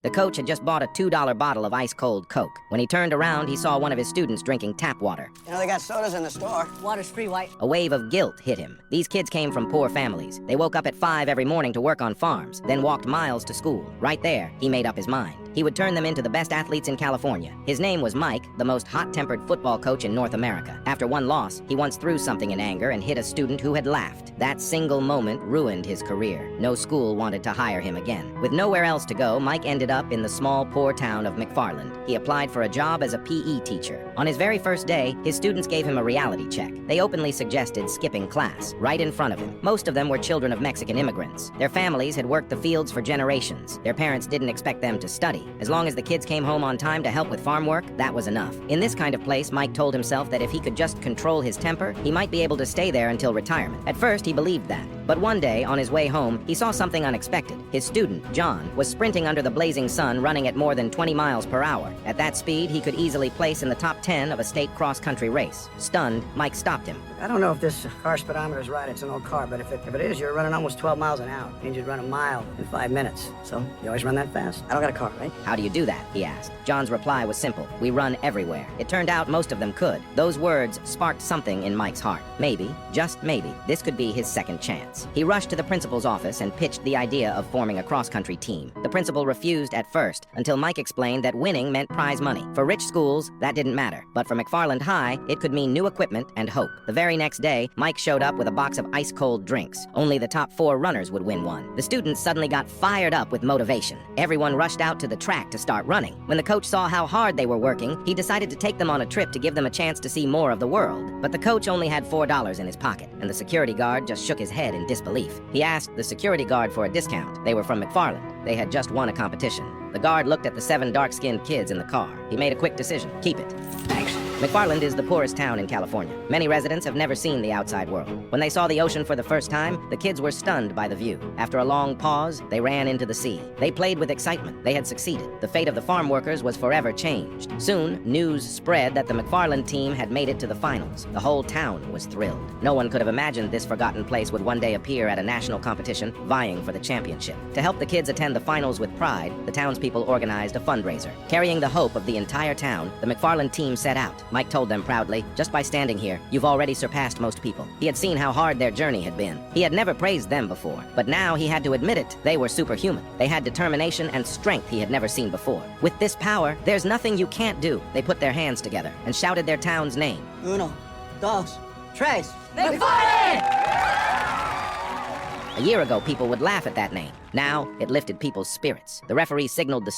The coach had just bought a $2 bottle of ice-cold Coke. When he turned around, he saw one of his students drinking tap water. You know, they got sodas in the store. Water's free, White. A wave of guilt hit him. These kids came from poor families. They woke up at 5 every morning to work on farms, then walked miles to school. Right there, he made up his mind. He would turn them into the best athletes in California. His name was Mike, the most hot-tempered football coach in North America. After one loss, he once threw something in anger and hit a student who had laughed. That single moment ruined his career. No school wanted to hire him again. With nowhere else to go, Mike ended up in the small, poor town of McFarland. He applied for a job as a PE teacher. On his very first day, his students gave him a reality check. They openly suggested skipping class, right in front of him. Most of them were children of Mexican immigrants. Their families had worked the fields for generations. Their parents didn't expect them to study. As long as the kids came home on time to help with farm work, that was enough. In this kind of place, Mike told himself that if he could just control his temper, he might be able to stay there until retirement. At first, he believed that. But one day, on his way home, he saw something unexpected. His student, John, was sprinting under the blazing sun, running at more than 20 miles per hour. At that speed, he could easily place in the top 10 of a state cross-country race. Stunned, Mike stopped him. I don't know if this car speedometer is right. It's an old car, but if it is, you're running almost 12 miles an hour. It means you'd run a mile in 5 minutes. So, you always run that fast? I don't got a car, right? How do you do that? He asked. John's reply was simple. We run everywhere. It turned out most of them could. Those words sparked something in Mike's heart. Maybe, just maybe, this could be his second chance. He rushed to the principal's office and pitched the idea of forming a cross-country team. The principal refused at first, until Mike explained that winning meant prize money. For rich schools, that didn't matter. But for McFarland High, it could mean new equipment and hope. The very next day, Mike showed up with a box of ice-cold drinks. Only the top 4 runners would win one. The students suddenly got fired up with motivation. Everyone rushed out to the track to start running. When the coach saw how hard they were working, he decided to take them on a trip to give them a chance to see more of the world. But the coach only had $4 in his pocket, and the security guard just shook his head in disbelief. He asked the security guard for a discount. They were from McFarland. They had just won a competition. The guard looked at the 7 dark-skinned kids in the car. He made a quick decision. Keep it. Thanks. McFarland is the poorest town in California. Many residents have never seen the outside world. When they saw the ocean for the first time, the kids were stunned by the view. After a long pause, they ran into the sea. They played with excitement. They had succeeded. The fate of the farm workers was forever changed. Soon, news spread that the McFarland team had made it to the finals. The whole town was thrilled. No one could have imagined this forgotten place would one day appear at a national competition, vying for the championship. To help the kids attend the finals with pride, the townspeople organized a fundraiser. Carrying the hope of the entire town, the McFarland team set out. Mike told them proudly, just by standing here, you've already surpassed most people. He had seen how hard their journey had been. He had never praised them before, but now he had to admit it. They were superhuman. They had determination and strength he had never seen before. With this power, there's nothing you can't do. They put their hands together and shouted their town's name. 1, 2, 3. McFarland! A year ago, people would laugh at that name. Now, it lifted people's spirits. The referee signaled the